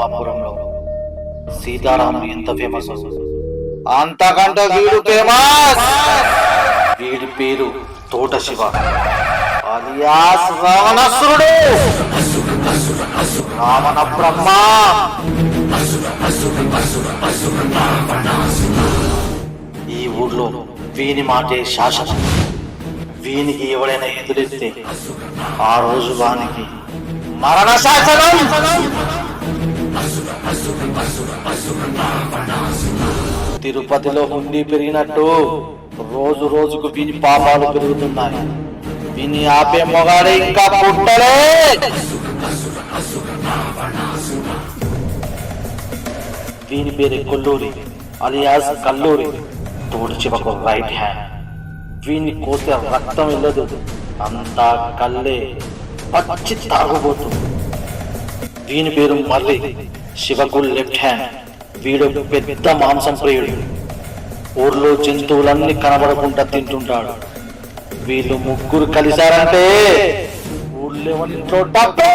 రామాపురంలో సీతారాం ఎంత ఫేమస్ అంతకంటే వీడు ఫేమస్. వీడి పేరు తోట శివ అలియాస్ రావణాసురుడు, రావణ బ్రహ్మ. ఈ ఊర్లో వీని మాటే శాసనం. వీనికి ఎవడైనా ఎదురెత్తే ఆ రోజు వానికి మరణ శాసనం. తిరుపతిలో హుండీ పెరిగినట్టు రోజు రోజుకు వీని పాపాలు పెరుగుతున్నాయి. వీని ఆపే మొగాడే ఇంకా పుట్టలే. వీని పేరు కొల్లూరి అలియాస్ కల్లూరి, తోడు చివకు రైట్ హ్యాండ్. వీన్ని కోస్తే రక్తం వెళ్ళదు, అంతా కల్లే, పచ్చి తాగుబోతుంది. వీని పేరు మర్రి, శివకు లెఫ్ట్ హ్యాండ్. వీడు పెద్ద మాంసం ప్రియుడు. ఊర్లో జంతువులన్నీ కనబడకుండా తింటుంటాడు. వీళ్ళు ముగ్గురు కలిశారంటే ఊళ్ళో ఇంట్లో డబ్బే,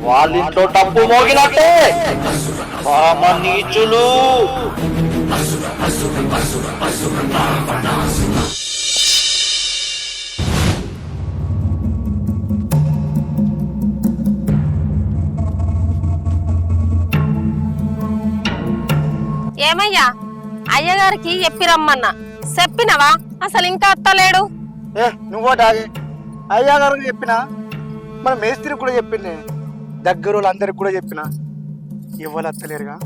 వాళ్ళింట్లో డబ్బు మోగినట్టే. పామ నీచులు. ఏమయ్యా, అయ్యగారికి చెప్పిరమ్మన్నా, చెప్పినవా? అసలు ఇంకా అత్తలేడు. నువ్వోటాగి అయ్యా గారికి చెప్పినా, మన మేస్త్రికి కూడా చెప్పింది, దగ్గర వాళ్ళందరికి కూడా చెప్పినా, ఇవ్వాలి అత్తలేరుగా.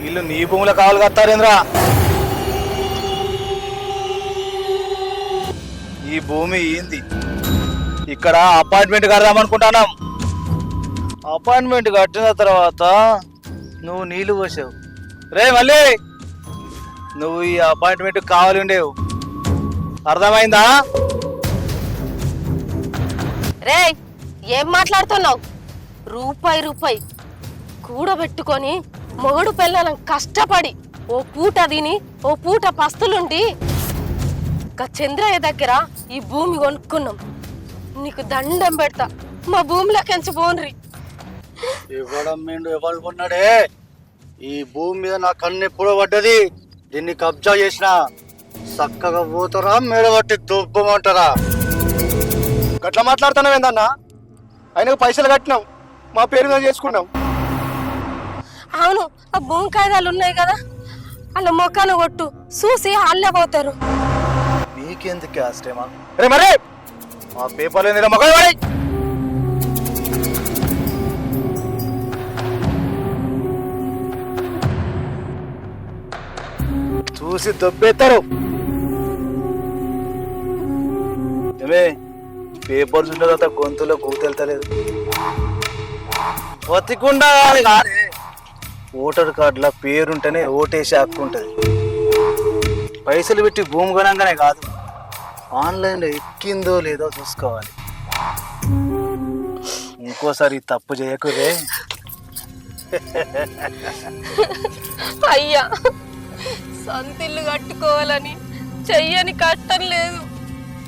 వీళ్ళు నీ భూముల కావాలి కత్తారేంద్రా. ఈ భూమి ఏంది? ఇక్కడ అపార్ట్మెంట్ కడదామనుకుంటున్నాం. అపార్ట్మెంట్ కట్టిన తర్వాత నువ్వు నీళ్లు పోసావు రే, మళ్ళీ నువ్వు ఈ అపార్ట్మెంట్ కావాలి ఉండేవు. అర్థమైందా? రే, ఏం మాట్లాడుతున్నావు? రూపాయి రూపాయి కూడబెట్టుకొని మొగుడు పిల్లలం కష్టపడి ఓ పూట తిని ఓ పూట పస్తులుండి చంద్రయ్య దగ్గర ఈ భూమి కొనుక్కున్నాం. నీకు దండం పెడతా, మా భూమిలోకించి పోన్రి. ఇవ్వడం మేము ఎవరు కొన్నాడే? ఈ భూమి మీద నా కన్ను ఎప్పుడో పడ్డది. దీన్ని కబ్జా చేసిన చక్కగా పోతారా, మేడబట్టి దుబ్బమంటారా? గట్లా మాట్లాడుతున్నావు ఏందన్నా? ఆయనకు పైసలు కట్టినాం, మా పేరు మీద చేసుకున్నాం. అవును, ఆ భూమి కాయిదాలు ఉన్నాయి కదా, వాళ్ళ మొక్కను కొట్టు, చూసి వాళ్ళే పోతారు. నీకెందుకు ఆశ్రమా? రే మరే మా పేపర్లు మొక్క చూసి దొబ్బేస్తారు. ఏమే పేపర్ చూసిన తర్వాత గొంతులో కూతెళ్తలేదు. బతికుండా కానీ ఓటర్ కార్డులో పేరుంటేనే ఓటేసి హక్కు ఉంటుంది. పైసలు పెట్టి భూమి కొనంగానే కాదు, ఆన్లైన్లో ఎక్కిందో లేదో చూసుకోవాలి. ఇంకోసారి తప్పు చేయకురే. అయ్యా, సొంతిల్లు కట్టుకోవాలని చెయ్యని కష్టం లేదు.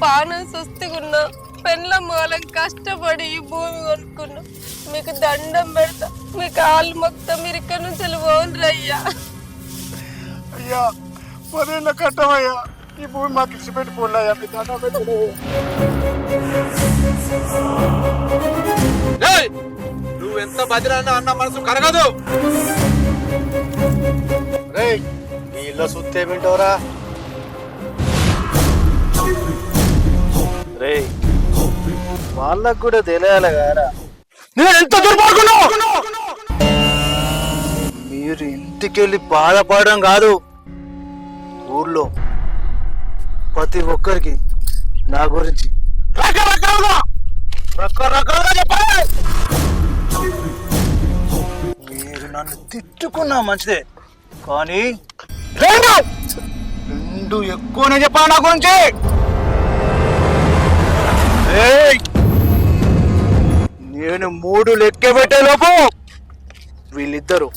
పానం సుస్తుకున్నా, పెళ్ళ మూలం కష్టపడి ఈ భూమి కొనుక్కున్నా. మీకు దండం పెడతా, మీ కాళ్ళు మొత్తం మీరు ఇక్కడ నుంచి పోండి అయ్యా. అయ్యా 10 ఏళ్ళ కట్టమయ్యా ఈ భూమి మాకు ఇచ్చి పెట్టుకోండియా మీ దండం పెట్టు. నువ్వు ఎంత బదిలన్నా అన్న మనసు కరగదు. రేయ్ నీ ఇల్లు సుత్తే వింటావురా రే వాళ్ళకు కూడా తెలియాలి కదా నేను ఎంత దుర్మార్గును. మీరు ఇంటికెళ్ళి బాధపడడం కాదు, ఊర్లో ప్రతి ఒక్కరికి నా గురించి రకరకాలుగా చెప్పాలి. మీరు నన్ను తిట్టుకున్నా మంచిదే, కానీ రెండు ఎక్కువనే చెప్పాలి నా గురించి. నేను 3 లెక్క పెట్టే లోపు వీళ్ళిద్దరు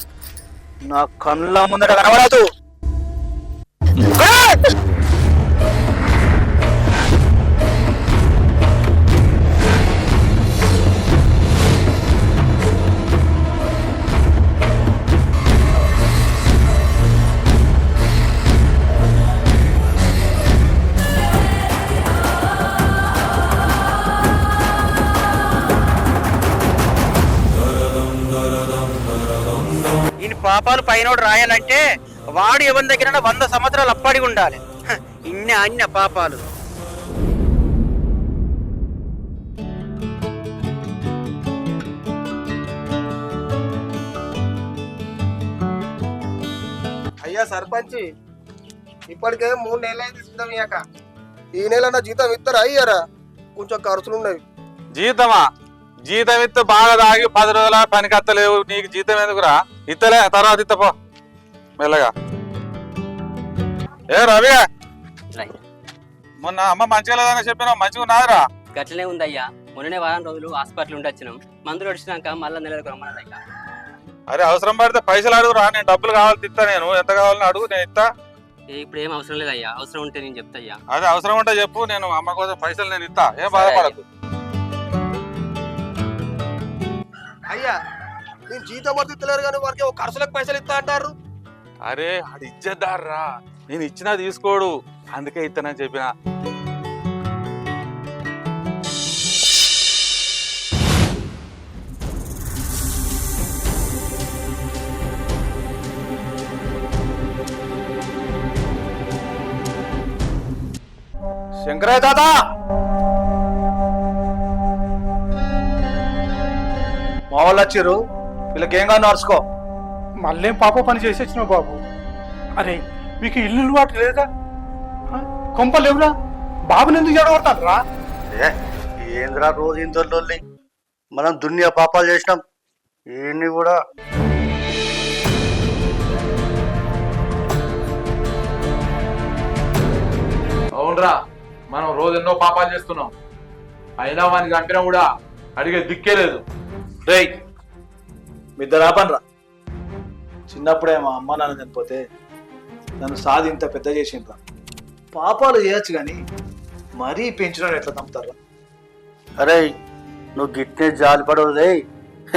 నా కళ్ళ ముందట కనబడదు. ఈయన పాపాలు పైనోడు రాయాలంటే వాడు ఎవరి దగ్గర 100 సంవత్సరాలు అప్పడి ఉండాలి. ఇన్ని అన్న పాపాలు. అయ్యా సర్పంచి, ఇప్పటికే 3 నెలలు అయింది జీతం ఇయ్యాక. ఈ నెల నా జీతం ఇస్తారా అయ్యారా? కొంచెం ఖర్చులు ఉన్నవి. జీతమా? జీతం ఇస్తే బాగా తాగి 10 రోజుల పనికి అత్తలేవు, నీకు జీతం ఎందుకురా? ఇత్తలే, తర్వాత ఇత్తపో మెల్లగా. ఏ రవి, మొన్న అమ్మ మంచిగా లేదని చెప్పినా మంచిగా ఉన్నాదిరా? గట్లనే ఉందయ్యా. మొన్ననే వారం రోజులు హాస్పిటల్ ఉండి వచ్చినాం. మందులు వచ్చినాక మళ్ళీ నెలకు రమ్మన్నదయ్యా. అరే అవసరం పడితే పైసలు అడుగురా, నేను డబ్బులు కావాలి ఇస్తా. నేను ఎంత కావాలని అడుగు, నేను ఇస్తా. ఇప్పుడు ఏం అవసరం లేదయ్యా, అవసరం ఉంటే నేను చెప్తాయ్యా. అదే అవసరం ఉంటే చెప్పు, నేను అమ్మ కోసం పైసలు నేను ఇస్తా, ఏం బాధపడకు. అయ్యా నేను జీతం పడితే ఇస్తలేరు కానీ వారికి ఖర్చులకు పైసలు ఇస్తా అంటారు. అరే అది ఇచ్చేద్దారా, నేను ఇచ్చినా తీసుకోడు, అందుకే ఇస్తానని చెప్పిన. శంకరయ్య తాత, మా వాళ్ళు వచ్చారు, వీళ్ళకేం కాదు నడుచుకో. మళ్ళీ పాప పని చేసి వచ్చినావు బాబు. అరే మీకు ఇల్లు వాటి లేదా? కొంపలేవురా? బాబుని ఎందుకు జడగొడతాను రా? ఏంద్రా రోజు ఇంతలోని మనం దునియా పాపాలు చేసినాం, ఈయన్ని కూడా అవునరా, మనం రోజు ఎన్నో పాపాలు చేస్తున్నాం, అయినా వానికి చంపినా కూడా అడిగే దిక్కే లేదు. రేయ్ మీ ఇద్దరు ఆపనరా. చిన్నప్పుడే మా అమ్మ నాన్న చనిపోతే నన్ను సాది ఇంత పెద్ద చేసిండ్రా. పాపాలు చేయొచ్చు కానీ మరీ పెంచడం ఎట్లా చంపుతారా? అరే నువ్వు గిట్టే జాలి పడవులే,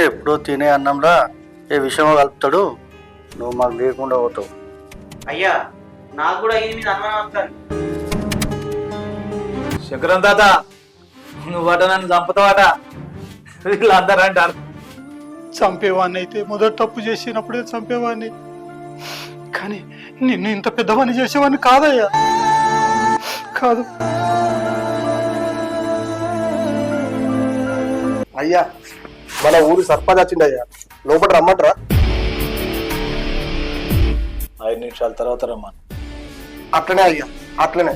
ఎప్పుడో తినే అన్నంరా ఏ విషయమో కలుపుతాడు, నువ్వు మాకు లేకుండా పోతావు. అయ్యా నాకు కూడా ఇది మీద అనుమానం వస్తాను. శంకరం తాత, నువ్వు అట నన్ను చంపుతావాట, వీళ్ళందరూ అంటారు. చంపేవాడిని అయితే మొదటి తప్పు చేసినప్పుడే చంపేవాడిని, కానీ నిన్ను ఇంత పెద్దవాడిని చేసేవాడిని కాదయ్యా, కాదు. అయ్యా మన ఊరు సర్పంచ్ వచ్చిండయ్యా, లోపల రమ్మంటారా? 5 నిమిషాల తర్వాత రమ్మను. అట్లనే అయ్యా, అట్లనే.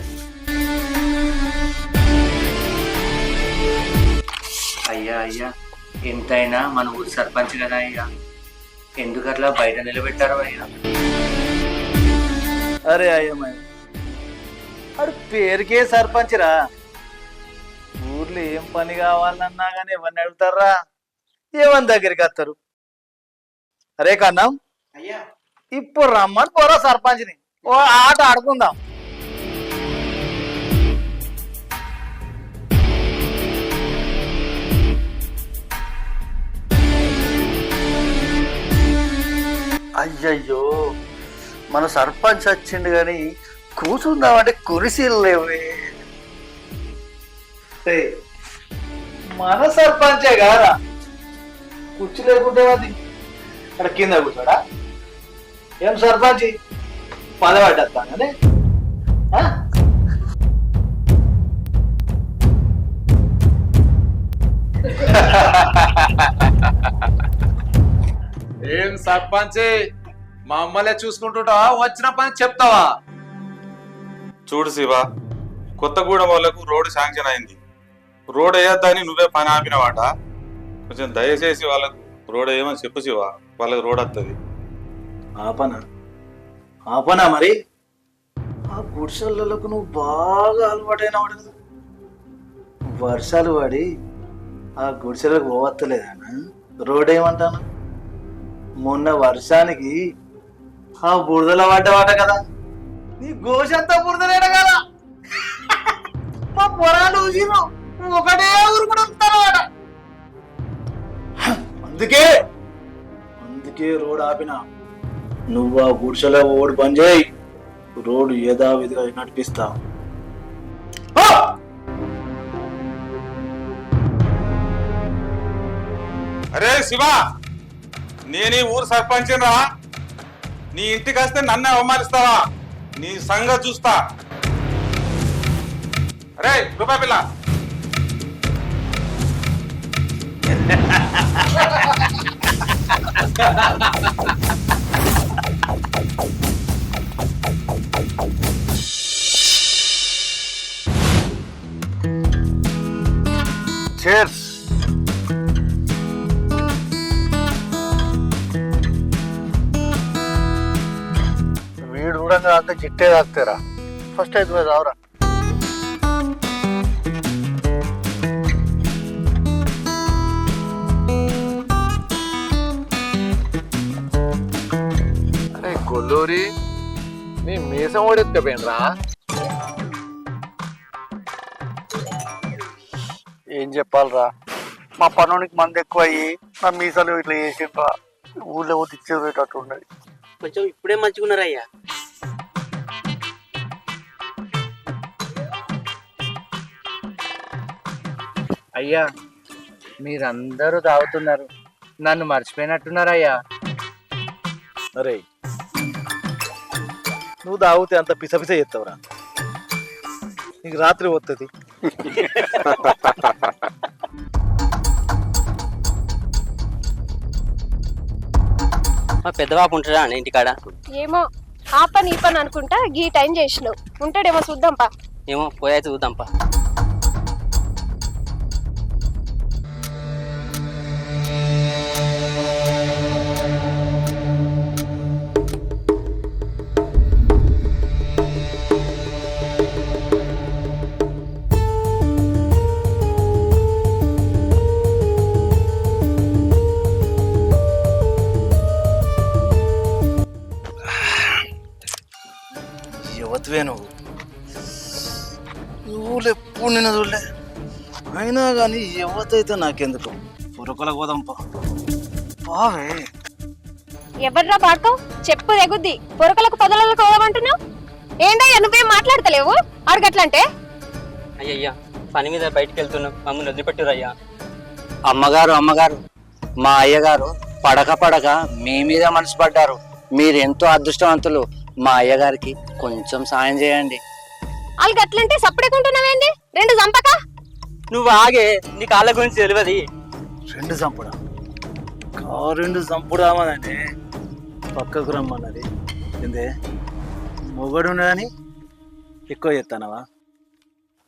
అయ్యా అయ్యా, ఎంతైనా మన ఊరు సర్పంచ్ కదా అయ్యా, ఎందుకు అట్లా బయట నిలబెట్టారు అయ్యా? అరే అయ్యమ్మాయి, అడు పేరుకే సర్పంచ్ రా, ఊర్లో ఏం పని కావాలన్నా కానీ ఎవరిని అడుగుతారా? ఏమని దగ్గరికి వస్తారు? అరే కన్నాం, అయ్యా ఇప్పుడు రమ్మని పోరా సర్పంచ్ని, ఓ ఆట ఆడుకుందాం. అయ్యయ్యో మన సర్పంచ్ వచ్చిండు కానీ కూర్చుందామంటే కురిసీలు లేవే. మన సర్పంచే కాదా, కుర్చీ లేకుంటే అది అక్కడ కింద కూర్చోడా? ఏం సర్పంచ్ పదపడ్డానే? ఏం సర్పంచ్ మమ్మల్ని చూసుకుంటుంటావా, వచ్చిన పని చెప్తావా? చూడు శివ, కొత్తగూడెం వాళ్ళకు రోడ్డు శాంక్షన్ అయింది. రోడ్ వేయొద్దని నువ్వే పని ఆపినవాట. కొంచెం దయచేసి వాళ్ళకు రోడ్ వేయమని చెప్పు శివ, వాళ్ళకి రోడ్ వస్తుంది. ఆపనా మరి? ఆ గుడిసెలకు నువ్వు బాగా అలవాటైన వాడు కదా. వర్షాలు పడి ఆ గుడిసెలకు పోవత్తలేదానా? రోడ్ ఏమంటాను? మొన్న వర్షానికి ఆ బురదలో పడ్డవాట కదా, నీ గోషంతా బురదలేట కదా. మా పొరాలు ఊసిరు ఒకటే ఊరు కూడా వస్తారన్నమాట. అందుకే రోడ్ ఆపిన. నువ్వు ఆ గుడిసెలో ఓడి పని చేయి, రోడ్డు యథావిధిగా నడిపిస్తా. అరే శివ, నేను ఈ ఊరు సర్పంచ్ రా. నీ ఇంటికి వస్తే నన్నే అవమానిస్తావా? నీ సంగతి చూస్తా. అరే రూపాయి పిల్ల, Cheers. వీడు కూడా అంత చిట్టే తాగుతారా? ఫస్ట్ అయితే మీద అవరా. అరే కొల్లూరి, నీ మీసం ఓడెత్తుకపోయినరా? ఏం చెప్పాలరా, మా పనునికి మంది ఎక్కువ అయ్యి నా మీసాలు ఇట్లా చేసిండ్రా. ఊళ్ళో పోతే ఇచ్చేటట్టు ఉన్నది. కొంచెం ఇప్పుడే మంచుకున్నారయ్యా. అయ్యా మీరందరూ తాగుతున్నారు, నన్ను మర్చిపోయినట్టున్నారయ్యా. అరే నువ్వు తాగితే అంత పిసపిస చేస్తావురా, నీకు రాత్రి వస్తుంది. మా పెద్దబాబు ఉంటాడా ఇంటికాడ? ఏమో ఆ పని ఈ పని అనుకుంటా గీ టైం చేసినావు. ఉంటాడేమో చూద్దాంపా. ఏమో పోయైతే చూద్దాంపా. యువతవే నువ్వు ఎప్పుడు నిన్న చూడలే. అయినా కానీ యువత అయితే నాకెందుకు, పురకలకు పోదాంపా. బావే ఎవర్రా బాడుకో చెప్పు తెగుద్ది. పొరకలకు పొదలకు పోదామంటున్నావు ఏంటయ్యా? నువ్వేం మాట్లాడతలేవు అడగట్లంటే. అయ్యయ్యా పని మీద బయటికి వెళ్తున్నాం, మమ్మల్ని వదిలిపెట్టురయ్యా. అమ్మగారు అమ్మగారు, మా అయ్యగారు పడక పడక మీ మీద మనసు పడ్డారు. మీరు ఎంతో అదృష్టవంతులు. మా అయ్యగారికి కొంచెం సాయం చేయండి. వాళ్ళు గట్లంటే సప్పుడేకుంటున్నావేంది? రెండు చంపక. నువ్వు ఆగే, నీ కాళ్ళ గురించి తెలియదు. రెండు చంపుడా? రెండు చంపుడామని పక్కకు రమ్మన్నది ఏందే? మొగడునని ఎక్కువ చేస్తానవా?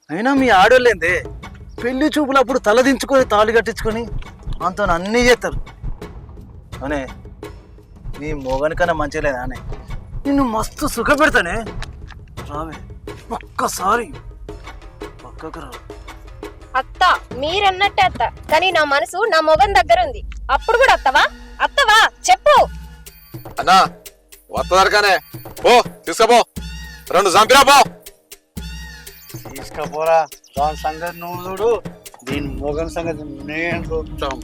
అయినా మీ ఆడోళ్ళేందే పెళ్లి చూపులప్పుడు తలదించుకొని తాళి కట్టించుకొని అంత అన్నీ చేస్తారు అనే. నీ మొగనికన్నా మంచిగా లేదా అనే? నిన్ను మస్తు సుఖ పెడతానే. రావే ఒక్కసారి పక్కకు రా. అత్త మీరన్నట్టే అత్త, కానీ నా మనసు నా మొగన్ దగ్గర ఉంది. అప్పుడు కూడా అత్తవా? అత్తవా చెప్పు. అన్నా వద్దరకానే పో, తీసుకపో. రెండు చంపిరా పో. తీసుకపోరా, దాని సంగతి నువ్వు చూడు, దీని మొగన్ సంగతి నేను చూస్తాం.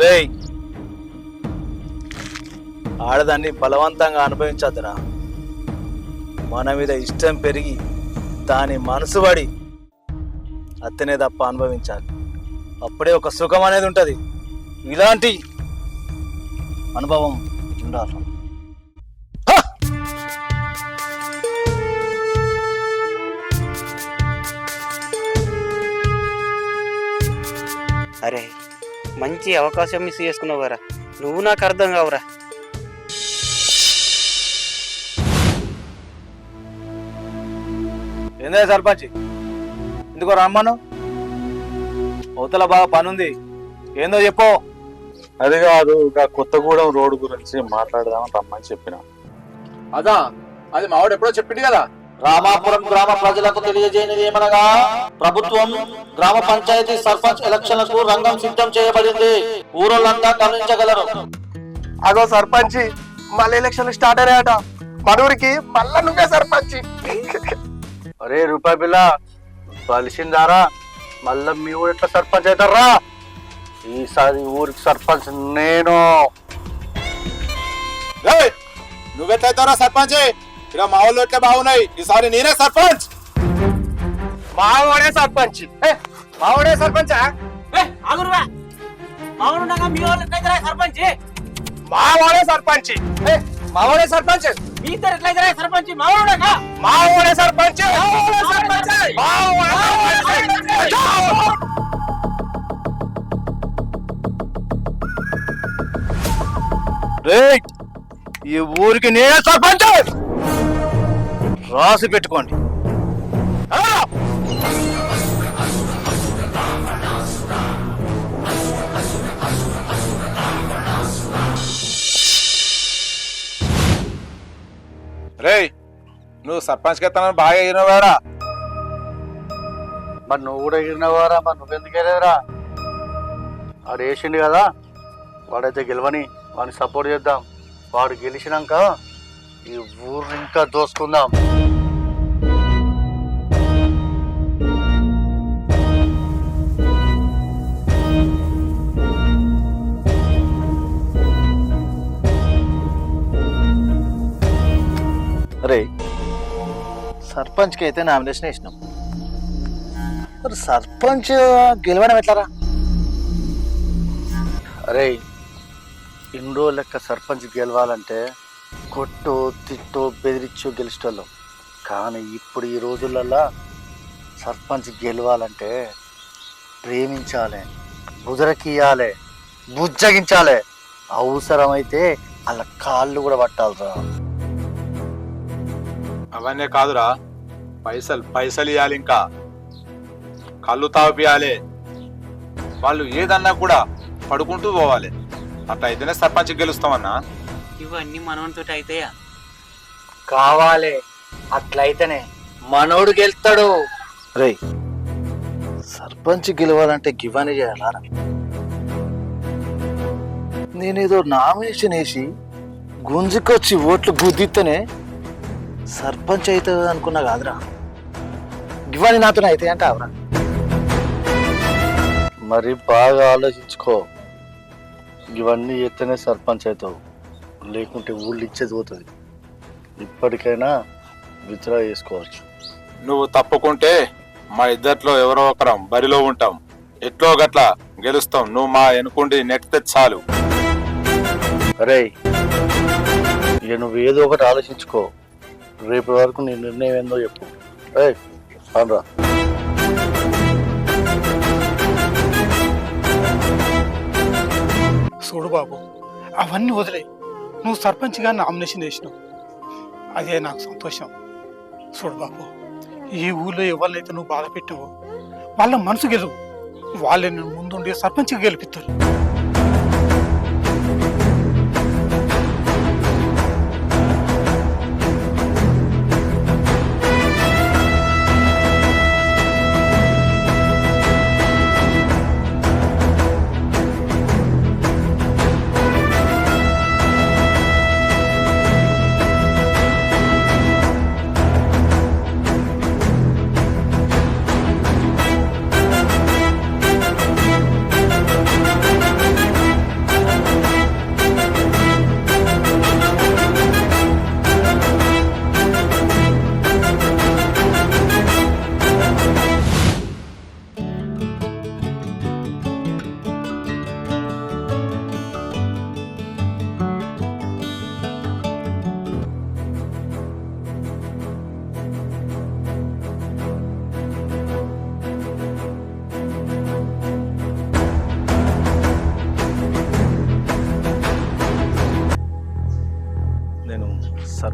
రేయ్ ఆడదాన్ని బలవంతంగా అనుభవించద్దురా. మన మీద ఇష్టం పెరిగి దాని మనసు పడి అత్తనే తప్ప అనుభవించాలి. అప్పుడే ఒక సుఖం అనేది ఉంటుంది. ఇలాంటి అనుభవం ఉండాలి. అరే మంచి అవకాశం మిస్ చేసుకున్నావు కదా, నువ్వు నాకు అర్థం కావురా. ఏందే సర్పంచ్, ఎందుకో రమ్మను? అవతల బాగా పనుంది, ఏందో చెప్పు. అది కాదు, ఇక కొత్తగూడెం రోడ్డు గురించి మాట్లాడదామని రమ్మని చెప్పిన. అదా అది మావాడు ఎప్పుడో చెప్పింది కదా. రామాపురం గ్రామ ప్రజలకు తెలియజేయనిది ఏమనగా ప్రభుత్వం గ్రామ పంచాయతీ సర్పంచ్ ఎలక్షన్లకు రంగం సిద్ధం చేయబడింది. ఊరోళ్ళంతా గమనించగలరు. అగో సర్పంచి, మళ్ళీ ఎలక్షన్ స్టార్ట్ అయ్యాట. మనూరికి మళ్ళా నువ్వే సర్పంచి. అరే రూపాయి బిల్ల కలిసిందారా, మళ్ళా మీ ఊరు ఎట్లా సర్పంచ్ అవుతారా? ఈసారి ఊరికి సర్పంచ్ నేను. నువ్వెట్లయితారా సర్పంచ్? ఇక్కడ మా వాళ్ళు ఎట్లా బాగున్నాయి, ఈసారి నేనే సర్పంచ్. మావాడే సర్పంచ్. మావాడే సర్పంచ్. మావాడే సర్పంచ్. మావాడే సర్పంచ్. మీ ఇద్దరు ఎట్లయితే సర్పంచ్? మావాడే సర్పంచ్. ఈ ఊరికి నేనే సర్పంచ్, రాసి పెట్టుకోండి. రే నువ్వు సర్పంచ్ కెత్తానని బాగా ఎగిరినవారా? మరి నువ్వు కూడా ఎగిరినవారా? మరి నువ్వెందుకు వెళ్ళేదిరా? వాడు వేసిండు కదా, వాడైతే గెలవని వాడిని సపోర్ట్ చేద్దాం. వాడు గెలిచినాక ఈ ఊరు ఇంకా దోసుకుందాం. అరే సర్పంచ్కి అయితే నామినేషన్ వేసినాం, మరి సర్పంచ్ గెలవడం ఎట్లారా? అరే ఇన్ని రోజులు లెక్క సర్పంచ్ గెలవాలంటే కొట్టో తిట్టో బెదిరించో గెలిచేవాళ్ళం. కానీ ఇప్పుడు ఈ రోజులల్లో సర్పంచ్ గెలవాలంటే ప్రేమించాలి, బుజరకియాలి, బుజ్జగించాలి, అవసరమైతే అలా కాళ్ళు కూడా పట్టాలిరా. అవన్నీ కాదురా, పైసలు ఇవ్వాలి, ఇంకా కళ్ళు తాపియాలి. వాళ్ళు ఏదన్నా కూడా పడుకుంటూ పోవాలి. అట్లా అయితేనే సర్పంచ్ గెలుస్తామన్నా. ఇవన్నీ మనోనితో అయితాయా? కావాలి, అట్లయితేనే మనోడు గెలుస్తాడు. రే సర్పంచ్ గెలవాలంటే గివాని చేయాలా? నేనేదో నామినేషన్ వేసి గుంజుకొచ్చి ఓట్లు గుద్దితేనే సర్పంచ్ అవుతుంది అనుకున్నా కాదురా. గివాని నాతోనే అయితే అంటే అవరా? మరి బాగా ఆలోచించుకో. ఇవన్నీ ఎత్తనే సర్పంచ్ అవుతావు, లేకుంటే ఊళ్ళు ఇచ్చేది పోతుంది. ఇప్పటికైనా విత్డ్రా చేసుకోవచ్చు. నువ్వు తప్పుకుంటే మా ఇద్దట్లో ఎవరో ఒకరం బరిలో ఉంటాం. ఎట్లో గట్లా గెలుస్తాం. నువ్వు మా ఎనుకుండి నెట్టితే చాలు. అరే ఇక నువ్వు ఏదో ఒకటి ఆలోచించుకో. రేపు వరకు నీ నిర్ణయం ఏందో చెప్పు. రా చూడు బాబు, అవన్నీ వదిలే. నువ్వు సర్పంచ్గా నామినేషన్ వేసినావు, అదే నాకు సంతోషం. చూడు బాబు, ఈ ఊళ్ళో ఎవరినైతే నువ్వు బాధ పెట్టావో వాళ్ళ మనసు గెలువు. వాళ్ళే నేను ముందుండి సర్పంచ్గా గెలిపిస్తారు.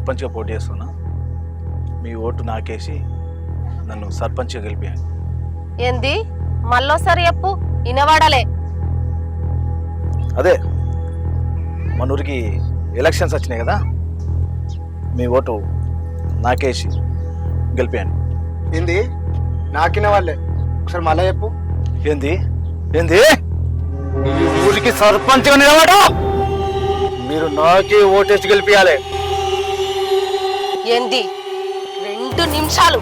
సర్పంచ్గా పోటీ చేస్తున్నా. మీ ఓటు నాకేసి నన్ను సర్పంచ్గా గెలిపాను. ఏంది మళ్ళోసారి చెప్పు, ఇనవాడలే. అదే మన ఊరికి ఎలక్షన్స్ వచ్చినాయి కదా, మీ ఓటు నాకేసి గెలిపాను. ఏంది నాకిన వాళ్ళే? ఒకసారి మళ్ళా చెప్పు. ఏంది ఏంది ఈ ఊరికి సర్పంచ్గా నిలబడ మీరు నాకే ఓటేసి గెలిపియాలి. ఏంది 2 నిమిషాలు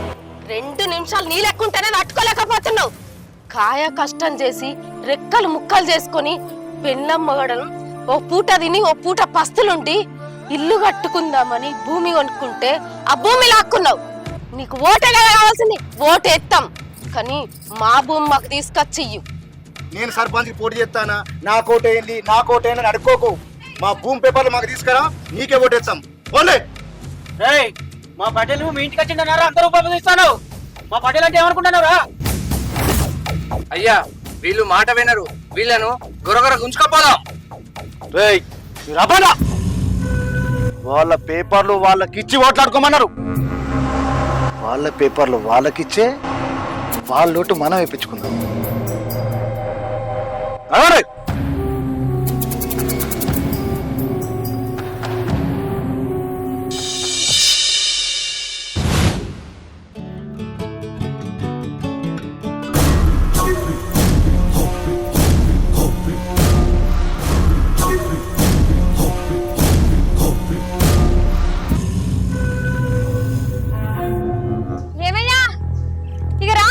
నీ లెక్కుంటేనే తట్టుకోలేకపోతున్నావు. కాయ కష్టం చేసి రెక్కలు ముక్కలు చేసుకొని పెళ్ళమ్మగడం, ఓ పూట తిని ఓ పూట పస్తులుండి ఇల్లు కట్టుకుందామని భూమి కొనుక్కుంటే ఆ భూమి లాక్కున్నావు. నీకు ఓటే కావాల్సింది, ఓటు ఎత్తాం, కానీ మా భూమి మాకు తీసుకొచ్చి ఇయ్యు. నేను సర్పంచ్కి పోటీ చేస్తానా? నా కోటేయండి, నా కోటేయండి అడుక్కోకు. మా భూమి పేపర్లు మాకు తీసుకురా, నీకే ఓటేస్తాం. పోలే. మా పటేల్ మీ ఇంటికి వచ్చిండన్నారా? అంత రూపాయలు ఇస్తాను. మా పటేల్ అంటే ఏమనుకుంటున్నారా? అయ్యా వీళ్ళు మాట వినరు, వీళ్ళను గొరగొర గుంజుకపోదాం. రేయ్ రబనా, వాళ్ళ పేపర్లు వాళ్ళకిచ్చి ఓట్లాడుకోమన్నారు. వాళ్ళ పేపర్లు వాళ్ళకిచ్చే వాళ్ళ ఓటు మనం వేయించుకుందాం. ఏమయ్యా ఇక రా,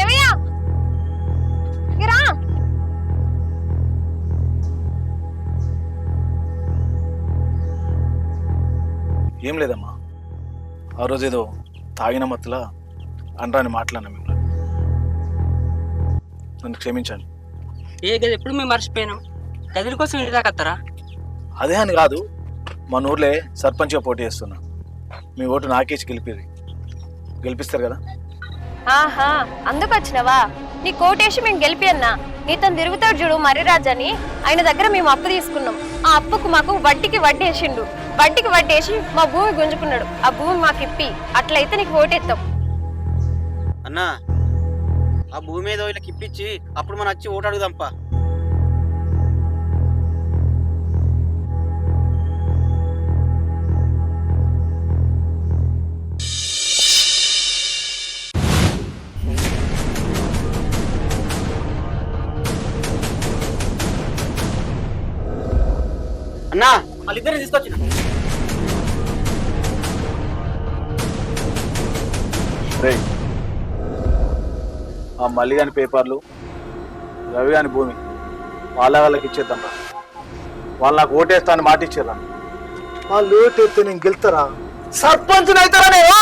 ఏమయ్యా ఇక రా. ఏం లేదమ్మా, ఆ రోజు ఏదో తాగిన మత్తులా అనరాని మాట్లాడినా మిమ్మల్ని. నన్ను క్షమించండి. ఏ గది ఎప్పుడు మేము మర్చిపోయాను. గదిల కోసం ఇంటి దాకా వస్తారా? అదే అని కాదు, మన ఊర్లే సర్పంచ్గా పోటీ చేస్తున్నా. మీ ఓటు నాకేసి గెలిపిస్తారు కదా. ఆహా, అందుకు వచ్చినవా? నీ కోటేసి మేము గెలిపియన్నా. నీతో తిరుగుతాడు చూడు మర్రిరాజని, ఆయన దగ్గర మేము అప్పు తీసుకున్నాం. ఆ అప్పుకు మాకు వడ్డీకి వడ్డీ వేసిండు. వడ్డీకి వడ్డీ వేసి మా భూమి గుంజుకున్నాడు. ఆ భూమి మాకు ఇప్పి, అట్లయితే నీకు ఓటేస్తాం. అన్నా ఆ భూమి ఏదో వీళ్ళకి ఇప్పించి అప్పుడు మనం వచ్చి ఓటు అడుగుదాంపా. అన్నా వాళ్ళిద్దరిని తీసుకొచ్చిన. రేయ్, ఆ మల్లి గాని పేపర్లు, రవి గాని భూమి వాళ్ళకి ఇచ్చేద్దాం రా. వాళ్ళు నాకు ఓటేస్తా అని మాట ఇచ్చారా? వాళ్ళు ఓటేస్తే నేను గెలుతారా? సర్పంచ్ అవుతారా నేను?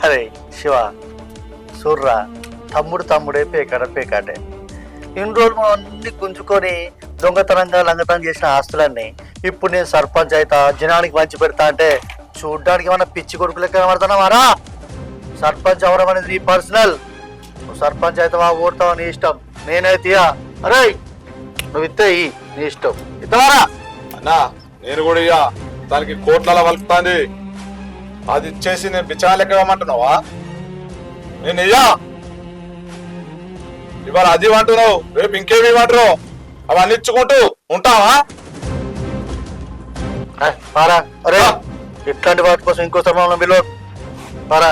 అరే శివ, చూర్రా, తమ్ముడే పేకాటే. ఇన్ని రోజులు మనం అన్ని గుంజుకొని దొంగతనంగా లంగతనం చేసిన ఆస్తులన్నీ ఇప్పుడు నేను సర్పంచ్ అవుతా, జనానికి మంచి పెడతా అంటే చూడ్డానికి ఏమన్నా పిచ్చి కొడుకు లెక్క కనబడుతున్నావారా? సర్పంచ్ అవడం అనేది నీ పర్సనల్. నువ్వు సర్పంచ్ అవుతావా ఓడతావా నీ ఇష్టం. నేనైతే అరే నువ్వు ఇస్తే నీ ఇష్టం. ఇస్తావారా? అన్నా నేను కూడా ఇయ్యా, దానికి కోట్ల వలుపుతాంది. అది ఇచ్చేసి నేను బిచ్చా లెక్క ఇవ్వమంటున్నావా? నేను ఇయ్యా. ఇవాళ అది అంటున్నావు, రేపు ఇంకేమి ఇవ్వమంటారు? అవన్నీ ఇచ్చుకుంటూ ఉంటావా? పారా. అరే ఇట్లాంటి వాటి కోసం ఇంకో సమయంలో బిలో పారా.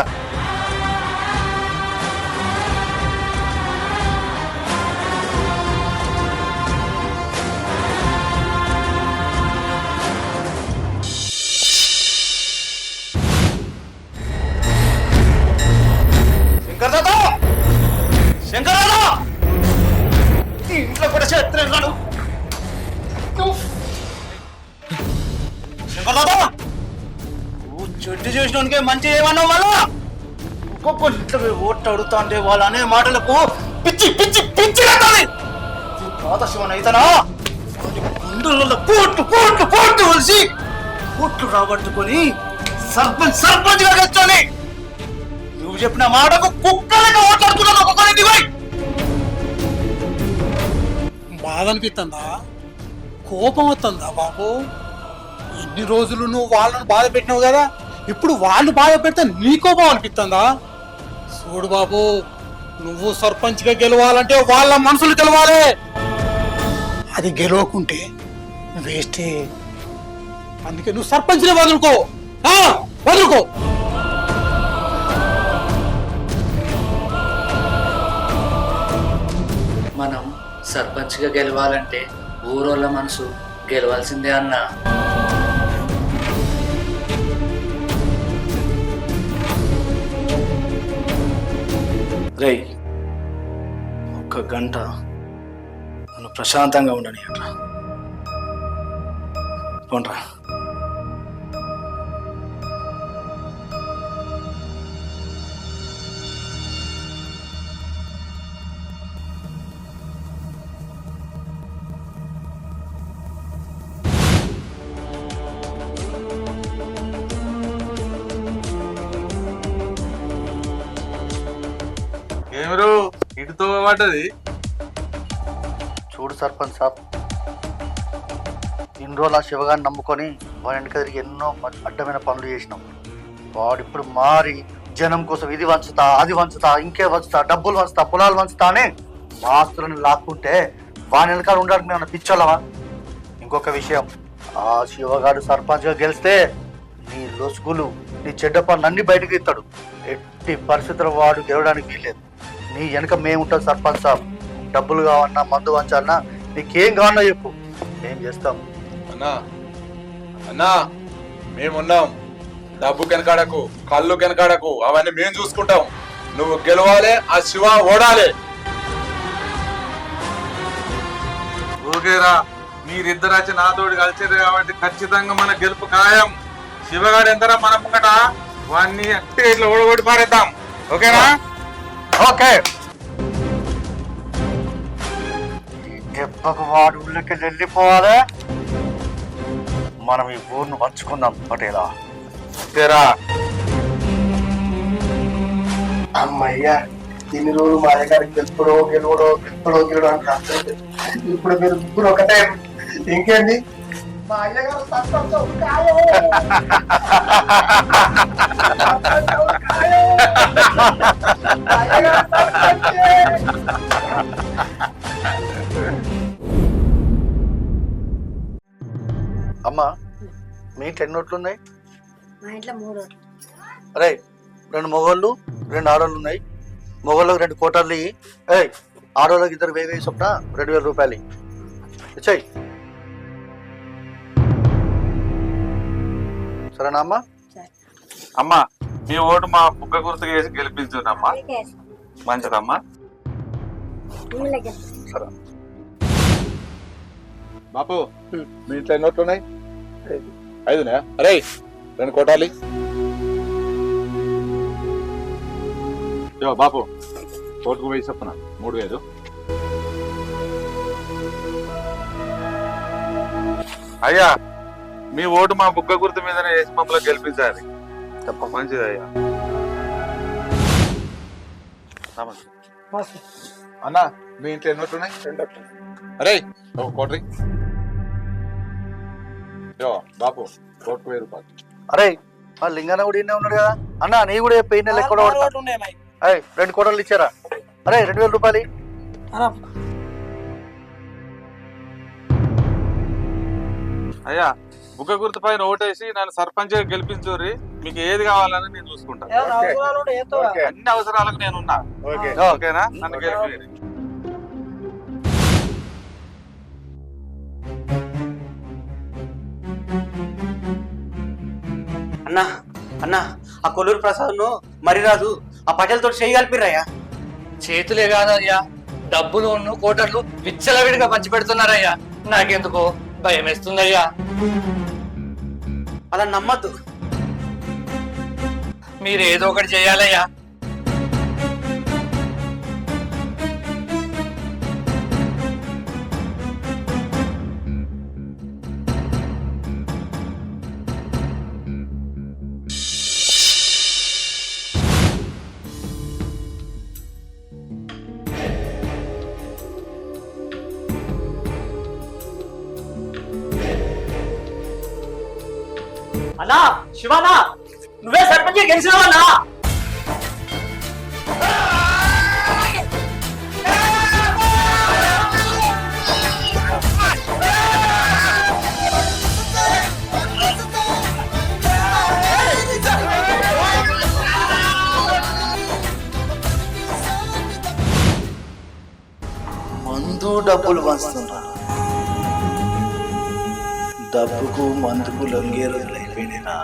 ఇంట్లో కూడా చేస్తున్నాడు. నువ్వు చెట్టు చేసినోనికే మంచి ఏమన్నావు? మళ్ళా ఒక్కొక్క ఇంట్లో ఓట్లు అడుగుతా అంటే వాళ్ళు అనే మాటలకు పిచ్చి పిచ్చి పిచ్చి శివన్ అయితేనా గుండెల్లో పోట్లు పోట్లు పోట్లు కలిసి ఓట్లు రాబట్టుకొని సర్పంచ్ గా తెచ్చుకొని నువ్వు చెప్పిన మాటకు కుక్కలుగా ఓట్లాడుతున్నాను. ఒక్కొక్కరింటి పోయి బాధ అనిపిస్తుందా? కోపం వస్తుందా బాబు? ఇన్ని రోజులు నువ్వు వాళ్ళను బాధ పెట్టినావు కదా, ఇప్పుడు వాళ్ళు బాధ పెడితే నీ కోపం అనిపిస్తుందా? చూడు బాబు, నువ్వు సర్పంచ్గా గెలవాలంటే వాళ్ళ మనసులు గెలవాలి. అది గెలవకుంటే వేస్టే. అందుకే నువ్వు సర్పంచ్నే వదులుకో, వదులుకో. మనం సర్పంచ్గా గెలవాలంటే ఊరోళ్ళ మనసు గెలవాల్సిందే అన్నా. రేయ్, ఒక్క గంట నన్ను ప్రశాంతంగా ఉండని అట్రా పోండ్రా. ఏమరు ఇటుతో పడ్డది? చూడు సర్పంచ్ సాబ్, ఇన్ని రోజులు ఆ శివగారిని నమ్ముకొని వాడి వెనక తిరిగి ఎన్నో అడ్డమైన పనులు చేసినాం. వాడు ఇప్పుడు మారి జనం కోసం ఇది వంచుతా, అది వంచుతా, ఇంకే వంచుతా, డబ్బులు వంచుతా, పొలాలు వంచుతా అని మా ఆస్తులను లాక్కుంటే వాని వెనకాల ఉండడానికి మేము పిచ్చోళ్ళవా? ఇంకొక విషయం, ఆ శివగాడు సర్పంచ్గా గెలిస్తే నీ లొసుగులు, నీ చెడ్డ పనులు అన్ని బయటకు ఇస్తాడు. ఎట్టి పరిస్థితుల్లో వాడు గెలవడానికి వీల్లేదు. నీ వెనక మేము ఉంటాం సర్పంచ్ సాబ్. డబ్బులు కావన్నా, మందు వంచాలన్నా, నీకేం కావాలన్నా చెప్పు, ఏం చేస్తాం. అన్నా అన్నా మేమున్నాం. డబ్బు వెనకాడకు, కళ్ళు వెనకాడకు, అవన్నీ మేము చూసుకుంటాం. నువ్వు గెలవాలి, ఆ శివ ఓడాలి. ఓకేరా, మీరిద్దరు వచ్చి నాతోటి కలిసిరు కాబట్టి ఖచ్చితంగా మన గెలుపు ఖాయం. శివగాడు ఎంతరా మన ముంగట, వాడిని అట్టి ఇట్లా ఓడగొట్టి పారేద్దాం. ఓకేనా? ఓకే. దెబ్బకు వాడు ఊళ్ళకి వెళ్ళిపోవాలి. మనం ఈ ఊరిని పంచుకుందాం పటేలా. ఓకేరా? అమ్మయ్యా, ఇన్ని రోజులు మా దగ్గరికి గెలుపుడో అంటే ఇప్పుడు మీరు ముగ్గురు ఒకటే. ఇంకేంది, మా అయ్యగారు సర్పంచ్ ఖాయం. అమ్మా, మీ ఇంట్లో ఎన్ని నోట్లు ఉన్నాయి? మా ఇంట్లో 3. అరే, 2 మగవాళ్ళు 2 ఆడవాళ్ళు ఉన్నాయి. మగవాళ్ళకి 2 కోటర్లు ఇయ్యి. ఆడవాళ్ళకి 2 వేయి చొప్పున 2000 రూపాయలు ఇచ్చాయి. సరేనా అమ్మా? అమ్మా, మీ ఓటు మా బుక్క గుర్తుకు వేసి గెలిపించున్నమ్మా. మంచిదమ్మా. సరే బాపు, మీ ఇంట్లో ఎన్ని నోట్లు ఉన్నాయి? 5. అరే, 2 కోటాలి. బాపు, కోటుకు పోయి చెప్పున 3000. అయ్యా, మీ ఓటు మా బుక్క గుర్తు మీదనే వేసి మమ్మల్ని గెలిపించాలి. మంచిది అయ్యా. అన్నా, మీ ఇంట్లో ఎన్ని నోట్లు ఉన్నాయి? 2. అరే, ఒక కోటరీ. బాపు, కోటుకు 1000 రూపాయలు. అరే, మా లింగాన కూడా ఇన్నే ఉన్నాడు కదా అన్న, నీ కూడా పెయిన్ నెల ఎక్కడ 2 కోటర్లు ఇచ్చారా? అరే, 2000 రూపాయలు. అయ్యా, బుక్క గుర్తు పైన ఓటేసి నన్ను సర్పంచ్ గెలిపించుర్రి. మీకు ఏది కావాలని నేను చూసుకుంటా. అన్ని అవసరాలకు నేనున్నా. ఓకేనా? నన్ను గెలిపి. అన్నా అన్నా, ఆ కొల్లూరు ప్రసాద్ మరిరాజు ఆ పటేల్ తోటి చేయగలిపిర్రయ్యా. చేతులే కాదయ్యా, డబ్బులు కోటర్లు విచ్చలవిడిగా పంచి పెడుతున్నారయ్యా. నాకెందుకో భయం వేస్తుందయ్యా. అలా నమ్మద్దు. మీరు ఏదో ఒకటి చేయాలయ్యా. అన్నా శివనా నువ్వే సర్పంచ్ గెలిచినావన్నా మందు డబ్బులు పంచుతున్నా. డబ్బుకు మందుకు లొంగే రోజులు అయిపోయినా